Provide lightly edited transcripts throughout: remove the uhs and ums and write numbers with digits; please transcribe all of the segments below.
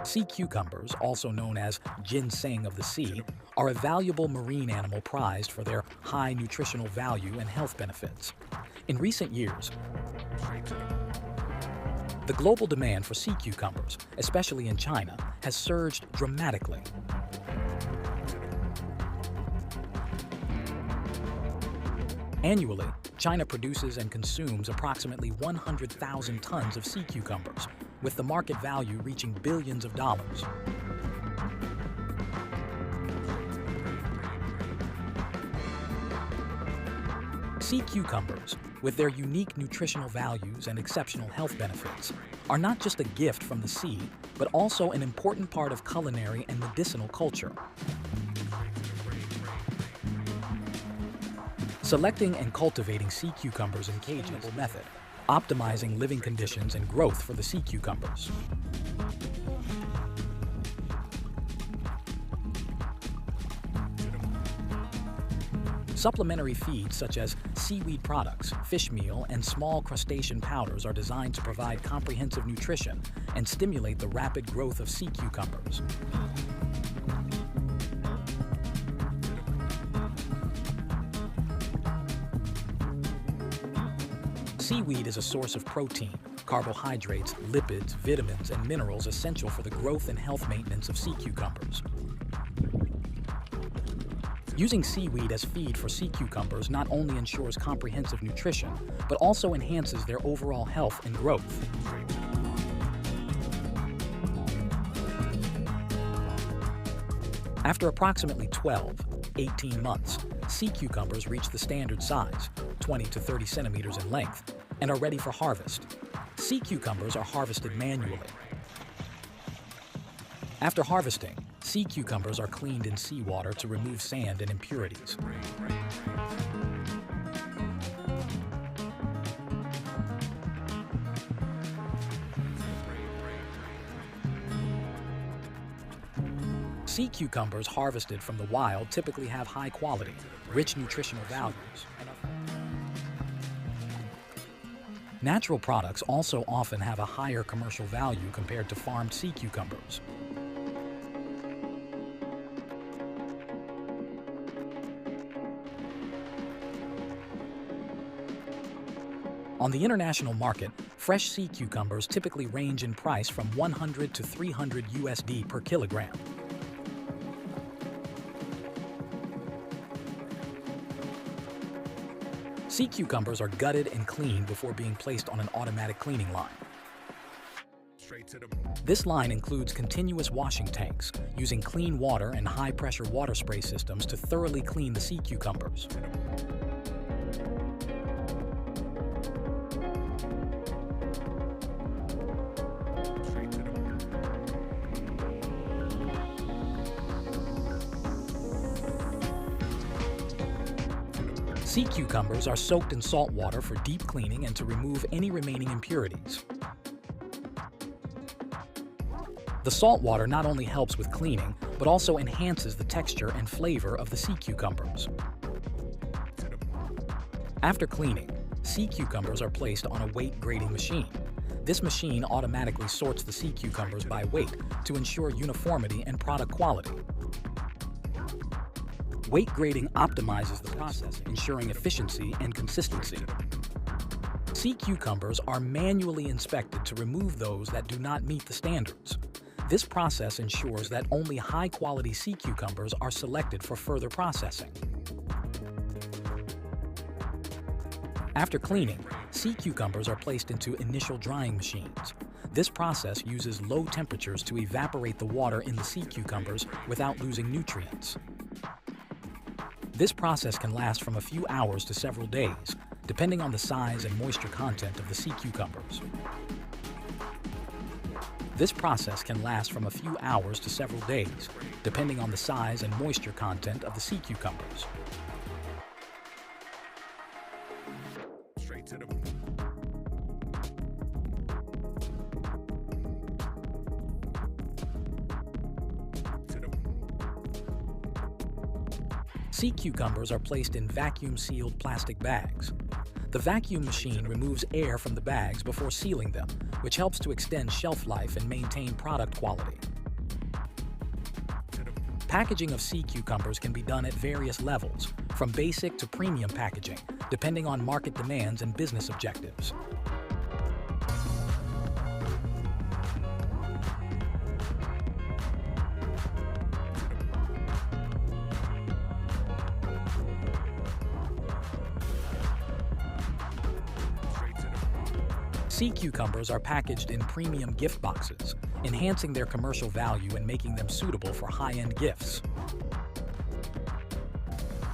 Sea cucumbers, also known as ginseng of the sea, are a valuable marine animal prized for their high nutritional value and health benefits. In recent years, the global demand for sea cucumbers, especially in China, has surged dramatically. Annually, China produces and consumes approximately 100,000 tons of sea cucumbers, with the market value reaching billions of dollars. Sea cucumbers, with their unique nutritional values and exceptional health benefits, are not just a gift from the sea, but also an important part of culinary and medicinal culture. Selecting and cultivating sea cucumbers in cages is a method, optimizing living conditions and growth for the sea cucumbers. Supplementary feeds such as seaweed products, fish meal, and small crustacean powders are designed to provide comprehensive nutrition and stimulate the rapid growth of sea cucumbers. Seaweed is a source of protein, carbohydrates, lipids, vitamins, and minerals essential for the growth and health maintenance of sea cucumbers. Using seaweed as feed for sea cucumbers not only ensures comprehensive nutrition, but also enhances their overall health and growth. After approximately 18 months, sea cucumbers reach the standard size, 20 to 30 centimeters in length, and are ready for harvest. Sea cucumbers are harvested manually. After harvesting, sea cucumbers are cleaned in seawater to remove sand and impurities. Sea cucumbers harvested from the wild typically have high quality, rich nutritional values. Natural products also often have a higher commercial value compared to farmed sea cucumbers. On the international market, fresh sea cucumbers typically range in price from $100 to $300 USD per kilogram. Sea cucumbers are gutted and cleaned before being placed on an automatic cleaning line. This line includes continuous washing tanks, using clean water and high-pressure water spray systems to thoroughly clean the sea cucumbers. Sea cucumbers are soaked in salt water for deep cleaning and to remove any remaining impurities. The salt water not only helps with cleaning, but also enhances the texture and flavor of the sea cucumbers. After cleaning, sea cucumbers are placed on a weight grading machine. This machine automatically sorts the sea cucumbers by weight to ensure uniformity and product quality. Weight grading optimizes the process, ensuring efficiency and consistency. Sea cucumbers are manually inspected to remove those that do not meet the standards. This process ensures that only high-quality sea cucumbers are selected for further processing. After cleaning, sea cucumbers are placed into initial drying machines. This process uses low temperatures to evaporate the water in the sea cucumbers without losing nutrients. This process can last from a few hours to several days, depending on the size and moisture content of the sea cucumbers. This process can last from a few hours to several days, depending on the size and moisture content of the sea cucumbers. Sea cucumbers are placed in vacuum-sealed plastic bags. The vacuum machine removes air from the bags before sealing them, which helps to extend shelf life and maintain product quality. Packaging of sea cucumbers can be done at various levels, from basic to premium packaging, depending on market demands and business objectives. Sea cucumbers are packaged in premium gift boxes, enhancing their commercial value and making them suitable for high-end gifts.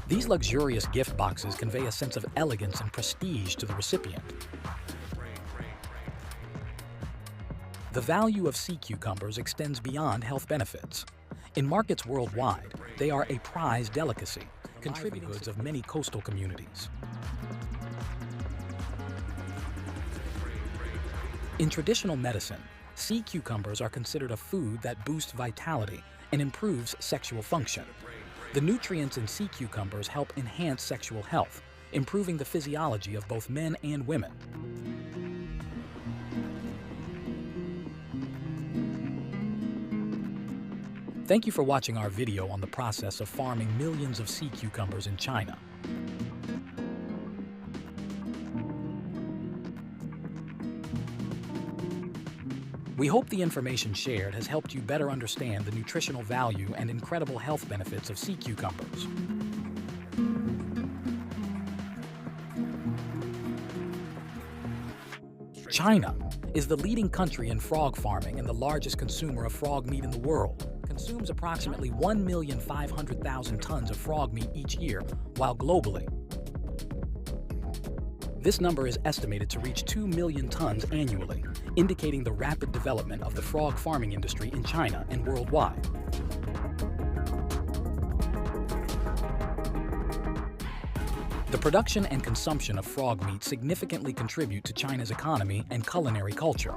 These luxurious gift boxes convey a sense of elegance and prestige to the recipient. The value of sea cucumbers extends beyond health benefits. In markets worldwide, they are a prized delicacy, contributing to the livelihoods of many coastal communities. In traditional medicine, sea cucumbers are considered a food that boosts vitality and improves sexual function. The nutrients in sea cucumbers help enhance sexual health, improving the physiology of both men and women. Thank you for watching our video on the process of farming millions of sea cucumbers in China. We hope the information shared has helped you better understand the nutritional value and incredible health benefits of sea cucumbers. China is the leading country in frog farming and the largest consumer of frog meat in the world. Consumes approximately 1,500,000 tons of frog meat each year, while globally, this number is estimated to reach 2 million tons annually, indicating the rapid development of the frog farming industry in China and worldwide. The production and consumption of frog meat significantly contribute to China's economy and culinary culture.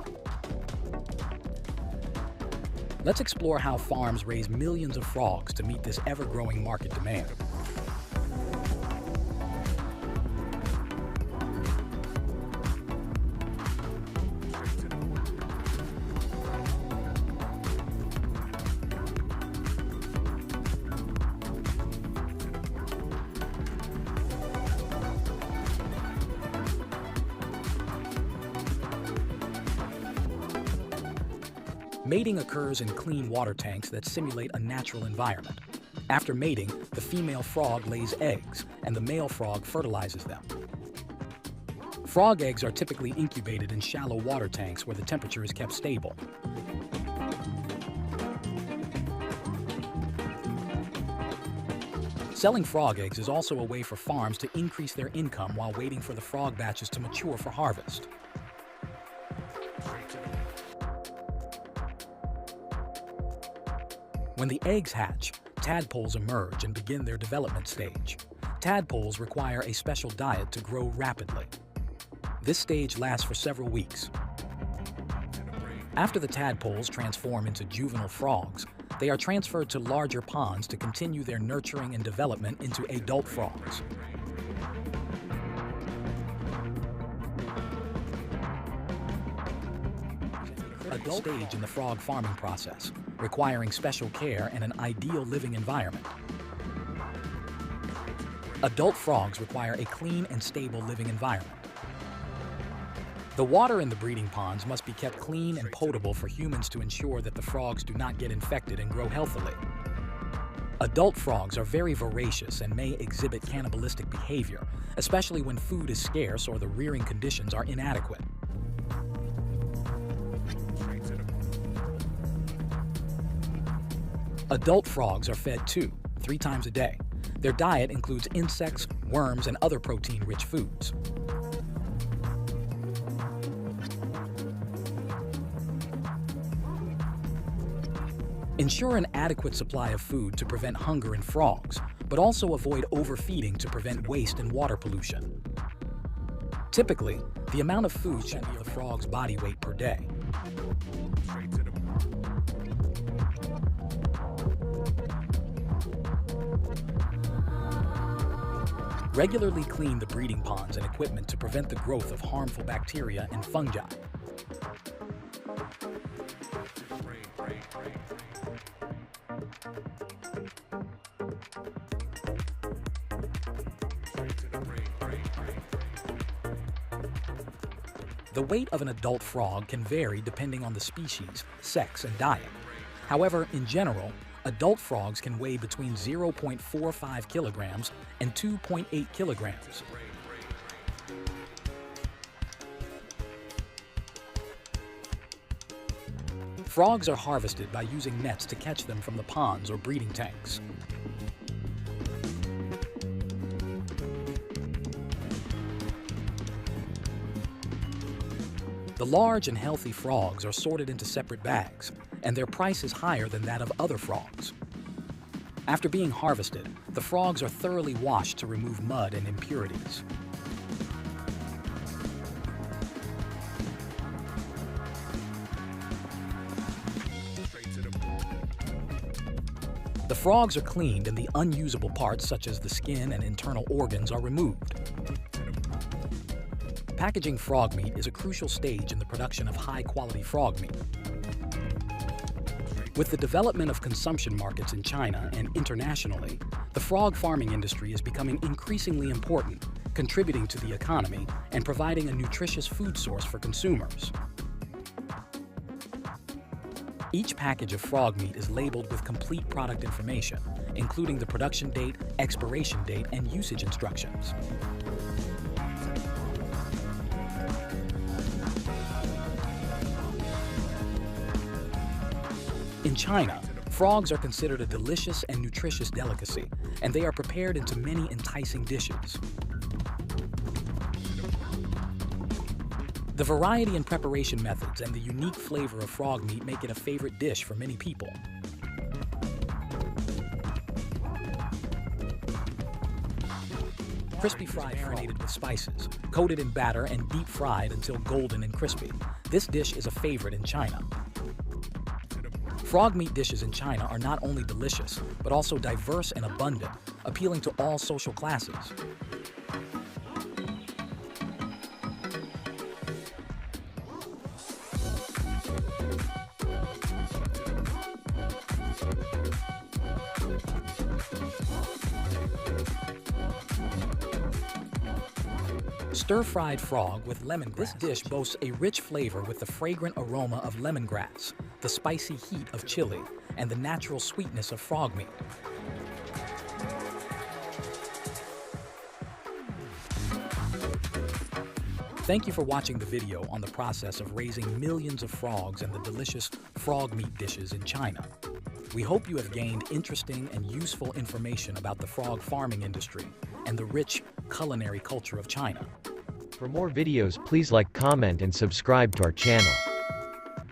Let's explore how farms raise millions of frogs to meet this ever-growing market demand. Mating occurs in clean water tanks that simulate a natural environment. After mating, the female frog lays eggs, and the male frog fertilizes them. Frog eggs are typically incubated in shallow water tanks where the temperature is kept stable. Selling frog eggs is also a way for farms to increase their income while waiting for the frog batches to mature for harvest. When the eggs hatch, tadpoles emerge and begin their development stage. Tadpoles require a special diet to grow rapidly. This stage lasts for several weeks. After the tadpoles transform into juvenile frogs, they are transferred to larger ponds to continue their nurturing and development into adult frogs. Adult stage in the frog farming process, requiring special care and an ideal living environment. Adult frogs require a clean and stable living environment. The water in the breeding ponds must be kept clean and potable for humans to ensure that the frogs do not get infected and grow healthily. Adult frogs are very voracious and may exhibit cannibalistic behavior, especially when food is scarce or the rearing conditions are inadequate. Adult frogs are fed 2-3 times a day. Their diet includes insects, worms, and other protein-rich foods. Ensure an adequate supply of food to prevent hunger in frogs, but also avoid overfeeding to prevent waste and water pollution. Typically, the amount of food should be the frog's body weight per day. Regularly clean the breeding ponds and equipment to prevent the growth of harmful bacteria and fungi. The weight of an adult frog can vary depending on the species, sex, and diet. However, in general, adult frogs can weigh between 0.45 kilograms and 2.8 kilograms. Frogs are harvested by using nets to catch them from the ponds or breeding tanks. The large and healthy frogs are sorted into separate bags, and their price is higher than that of other frogs. After being harvested, the frogs are thoroughly washed to remove mud and impurities. The frogs are cleaned and the unusable parts such as the skin and internal organs are removed. Packaging frog meat is a crucial stage in the production of high-quality frog meat. With the development of consumption markets in China and internationally, the frog farming industry is becoming increasingly important, contributing to the economy and providing a nutritious food source for consumers. Each package of frog meat is labeled with complete product information, including the production date, expiration date, and usage instructions. In China, frogs are considered a delicious and nutritious delicacy, and they are prepared into many enticing dishes. The variety in preparation methods and the unique flavor of frog meat make it a favorite dish for many people. Crispy fried marinated with spices, coated in batter and deep fried until golden and crispy. This dish is a favorite in China. Frog meat dishes in China are not only delicious, but also diverse and abundant, appealing to all social classes. Stir-fried frog with lemongrass. This dish boasts a rich flavor with the fragrant aroma of lemongrass, the spicy heat of chili, and the natural sweetness of frog meat. Thank you for watching the video on the process of raising millions of frogs and the delicious frog meat dishes in China. We hope you have gained interesting and useful information about the frog farming industry and the rich culinary culture of China. For more videos, please like, comment, and subscribe to our channel.